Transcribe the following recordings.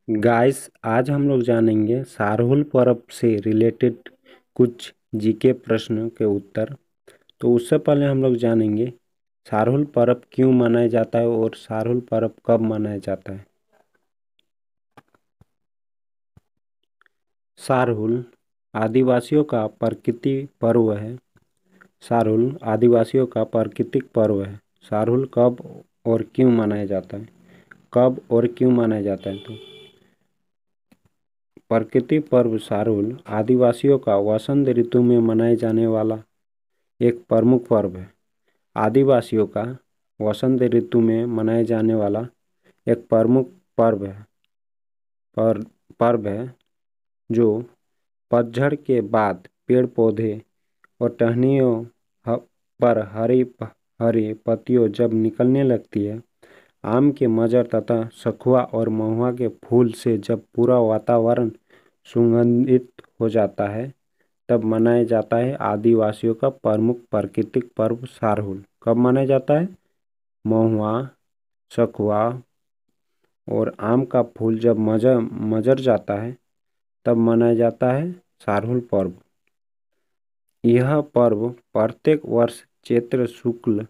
Guys, आज हम लोग जानेंगे सारहुल पर्व से रिलेटेड कुछ जीके प्रश्न के उत्तर। तो उससे पहले हम लोग जानेंगे सारहुल पर्व क्यों मनाया जाता है और सारहुल पर्व कब मनाया जाता है। सारहुल आदिवासियों का प्राकृतिक पर्व है। सारहुल आदिवासियों का प्राकृतिक पर्व है। सारहुल कब और क्यों मनाया जाता है? कब और क्यों मनाया जाता है? तो प्राकृतिक पर्व सारहुल आदिवासियों का वसंत ऋतु में मनाए जाने वाला एक प्रमुख पर्व है। आदिवासियों का वसंत ऋतु में मनाए जाने वाला एक प्रमुख पर्व है जो पतझड़ के बाद पेड़ पौधे और टहनियों पर हरी पत्तियों जब निकलने लगती है, आम के मजर तथा सखुआ और महुआ के फूल से जब पूरा वातावरण सुगंधित हो जाता है, तब मनाया जाता है आदिवासियों का प्रमुख प्राकृतिक पर्व सारहुल। कब मनाया जाता है? महुआ, सखुआ और आम का फूल जब मजर जाता है, तब मनाया जाता है सारहुल पर्व। यह पर्व प्रत्येक वर्ष चैत्र शुक्ल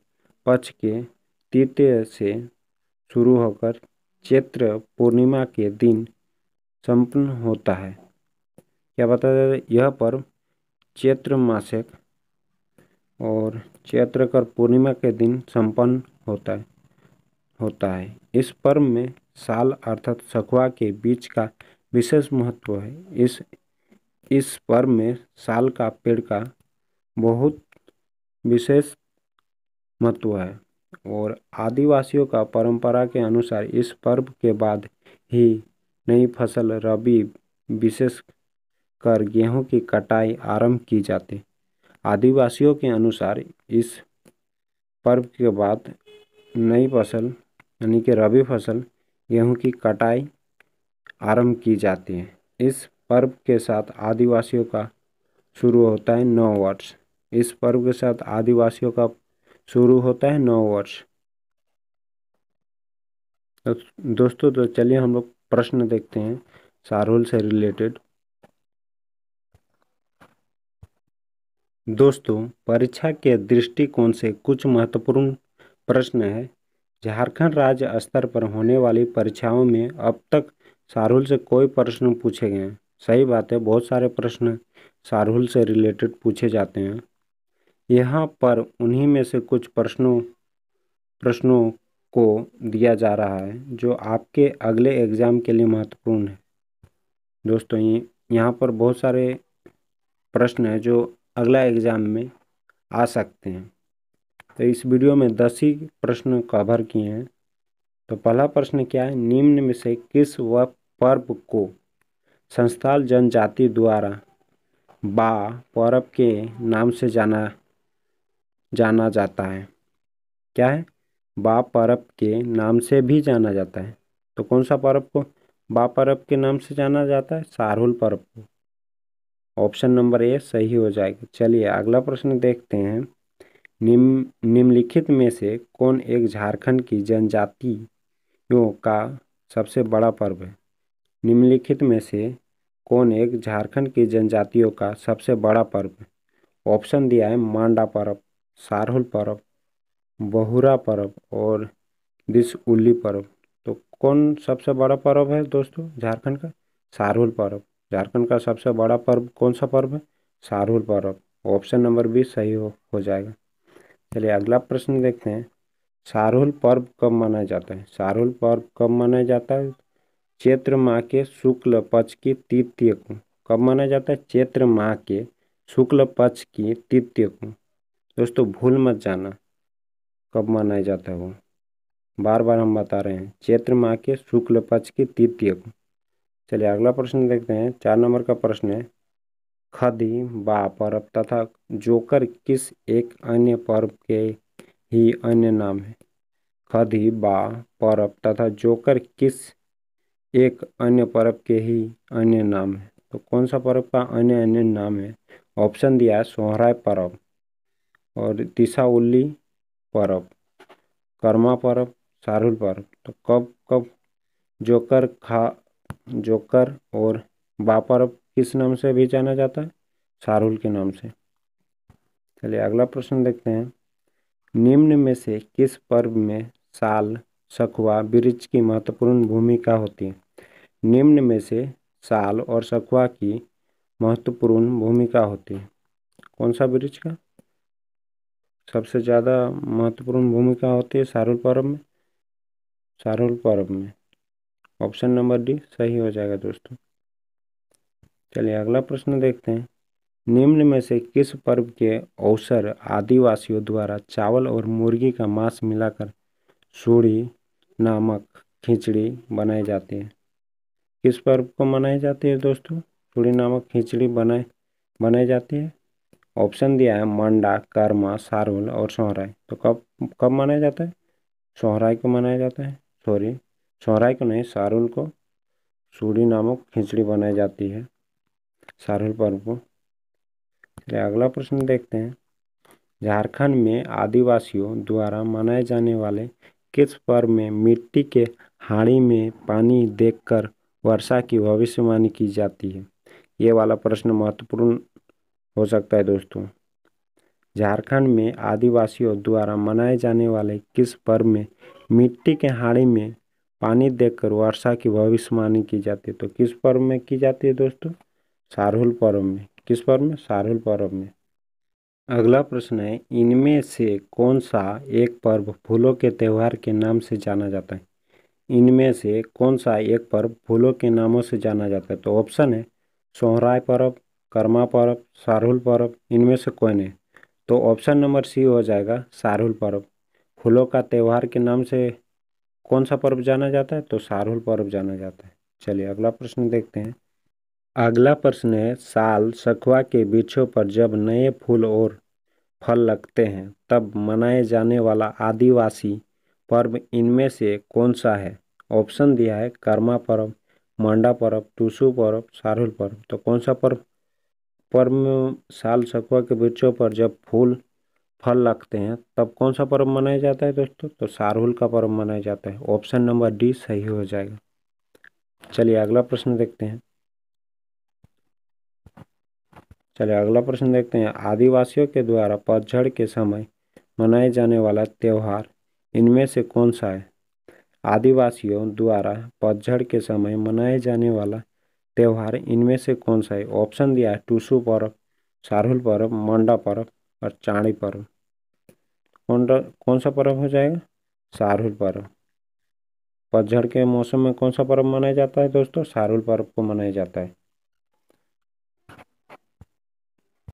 पक्ष के तृतीय से शुरू होकर चैत्र पूर्णिमा के दिन संपन्न होता है। क्या बताया? यह पर्व चैत्र मासिक और चैत्र कर पूर्णिमा के दिन संपन्न होता है। इस पर्व में साल अर्थात सखुआ के बीज का विशेष महत्व है। इस पर्व में साल का पेड़ का बहुत विशेष महत्व है और आदिवासियों का परंपरा के अनुसार इस पर्व के बाद ही नई फसल रबी विशेष कर गेहूं की कटाई आरंभ की जाती। आदिवासियों के अनुसार इस पर्व के बाद नई फसल यानी कि रबी फसल गेहूं की कटाई आरंभ की जाती है। इस पर्व के साथ आदिवासियों का शुरू होता है नव वर्ष। इस पर्व के साथ आदिवासियों का शुरू होता है नव वर्ष। तो दोस्तों, तो चलिए हम लोग प्रश्न देखते हैं सारहुल से रिलेटेड। दोस्तों, परीक्षा के दृष्टिकोण से कुछ महत्वपूर्ण प्रश्न है। झारखंड राज्य स्तर पर होने वाली परीक्षाओं में अब तक सारहुल से कोई प्रश्न पूछे गए हैं। सही बात है, बहुत सारे प्रश्न सारहुल से रिलेटेड पूछे जाते हैं। यहाँ पर उन्हीं में से कुछ प्रश्नों को दिया जा रहा है जो आपके अगले एग्जाम के लिए महत्वपूर्ण है। दोस्तों, यहाँ पर बहुत सारे प्रश्न हैं जो अगला एग्जाम में आ सकते हैं। तो इस वीडियो में 10 ही प्रश्न कवर किए हैं। तो पहला प्रश्न क्या है? निम्न में से किस पर्व को संथाल जनजाति द्वारा बा पर्व के नाम से जाना जाता है? क्या है? बा पर्व के नाम से भी जाना जाता है। तो कौन सा पर्व को बा पर्व के नाम से जाना जाता है? सारहुल पर्व को। ऑप्शन नंबर ए सही हो जाएगा। चलिए अगला प्रश्न देखते हैं। निम्नलिखित में से कौन एक झारखंड की जनजातियों का सबसे बड़ा पर्व है? निम्नलिखित में से कौन एक झारखंड की जनजातियों का सबसे बड़ा पर्व है? ऑप्शन दिया है मांडा पर्व, सारहुल पर्व, बहुरा पर्व और दिसउली पर्व। तो कौन सबसे बड़ा पर्व है दोस्तों झारखंड का? सारहुल पर्व। झारखंड का सबसे बड़ा पर्व कौन सा पर्व है? सारहुल पर्व। ऑप्शन नंबर बी सही हो जाएगा। चलिए अगला प्रश्न देखते हैं। सारहुल पर्व कब मनाया जाता है? सारहुल पर्व कब मनाया जाता है? चैत्र माह के शुक्ल पक्ष की तृतीय को। कब मनाया जाता है? चैत्र माह के शुक्ल पक्ष की तृतीय को। दोस्तों भूल मत जाना कब मनाया जाता है वो, बार बार हम बता रहे हैं, चैत्र माह के शुक्ल पक्ष की तृतीय को। चलिए अगला प्रश्न देखते हैं। 4 नंबर का प्रश्न है, खदी बा पर्व तथा जोकर किस एक अन्य पर्व के ही अन्य नाम है? खदी बा पर्व तथा जोकर किस एक अन्य पर्व के ही अन्य नाम है? तो कौन सा पर्व का अन्य अन्य नाम है? ऑप्शन दिया है सोहराय पर्व और दिसाउली पर्व, कर्मा पर्व, सारहुल पर्व। तो कब कब जोकर जोकर और बा पर्व किस नाम से भी जाना जाता है? सारुल के नाम से। चलिए अगला प्रश्न देखते हैं। निम्न में से किस पर्व में साल, सखुआ, वृक्ष की महत्वपूर्ण भूमिका होती है? निम्न में से साल और सखुआ की महत्वपूर्ण भूमिका होती है। कौन सा वृक्ष का सबसे ज़्यादा महत्वपूर्ण भूमिका होती है सारुल पर्व में? सारुल पर्व में ऑप्शन नंबर डी सही हो जाएगा दोस्तों। चलिए अगला प्रश्न देखते हैं। निम्न में से किस पर्व के अवसर आदिवासियों द्वारा चावल और मुर्गी का मांस मिलाकर सूड़ी नामक खिचड़ी बनाई जाती है? किस पर्व को मनाई जाती है दोस्तों सूड़ी नामक खिचड़ी बनाई जाती है? ऑप्शन दिया है मंडा, कर्मा, सारुल और सोहराय। तो कब कब मनाया जाता है? सोहराय को मनाया जाता है। सॉरी, सोहराय को नहीं, सारुल को सूड़ी नामक खिचड़ी बनाई जाती है सारुल पर्व को। चलिए अगला प्रश्न देखते हैं। झारखंड में आदिवासियों द्वारा मनाए जाने वाले किस पर्व में मिट्टी के हांडी में पानी देकर वर्षा की भविष्यवाणी की जाती है? ये वाला प्रश्न महत्वपूर्ण हो सकता है दोस्तों। झारखंड में आदिवासियों द्वारा मनाए जाने वाले किस पर्व में मिट्टी के हांडी में पानी देकर वर्षा की भविष्यवाणी की जाती है? तो किस पर्व में की जाती है दोस्तों? सारहुल पर्व में। किस पर्व में? सारहुल पर्व में। अगला प्रश्न है, इनमें से कौन सा एक पर्व फूलों के त्योहार के नाम से जाना जाता है? इनमें से कौन सा एक पर्व फूलों के नामों से जाना जाता है? तो ऑप्शन है सोहराय पर्व, कर्मा पर्व, सारहुल पर्व, इनमें से कोई नहीं। तो ऑप्शन नंबर सी हो जाएगा सारहुल पर्व। फूलों का त्योहार के नाम से कौन सा पर्व जाना जाता है? तो सारहुल पर्व जाना जाता है। चलिए अगला प्रश्न देखते हैं। अगला प्रश्न है, साल सखुआ के वृक्षों पर जब नए फूल और फल लगते हैं तब मनाए जाने वाला आदिवासी पर्व इनमें से कौन सा है? ऑप्शन दिया है कर्मा पर्व, मंडा पर्व, टूसू पर्व, सारहुल पर्व। तो कौन सा पर्व में साल सखुआ के वृक्षों पर जब फूल फल लगते हैं तब कौन सा पर्व मनाया जाता है दोस्तों? तो सारहुल का पर्व मनाया जाता है। ऑप्शन नंबर डी सही हो जाएगा। चलिए अगला प्रश्न देखते हैं। आदिवासियों के द्वारा पतझड़ के समय मनाए जाने वाला त्योहार इनमें से कौन सा है? आदिवासियों द्वारा पतझड़ के समय मनाए जाने वाला त्योहार इनमें से कौन सा है? ऑप्शन दिया है टूसू पर्व, सारहुल पर्व, मंडा पर्व और चाणी पर्व। कौन सा पर्व हो जाएगा? सारहुल पर्व। पतझड़ के मौसम में कौन सा पर्व मनाया जाता है दोस्तों? सारहुल पर्व को मनाया जाता है।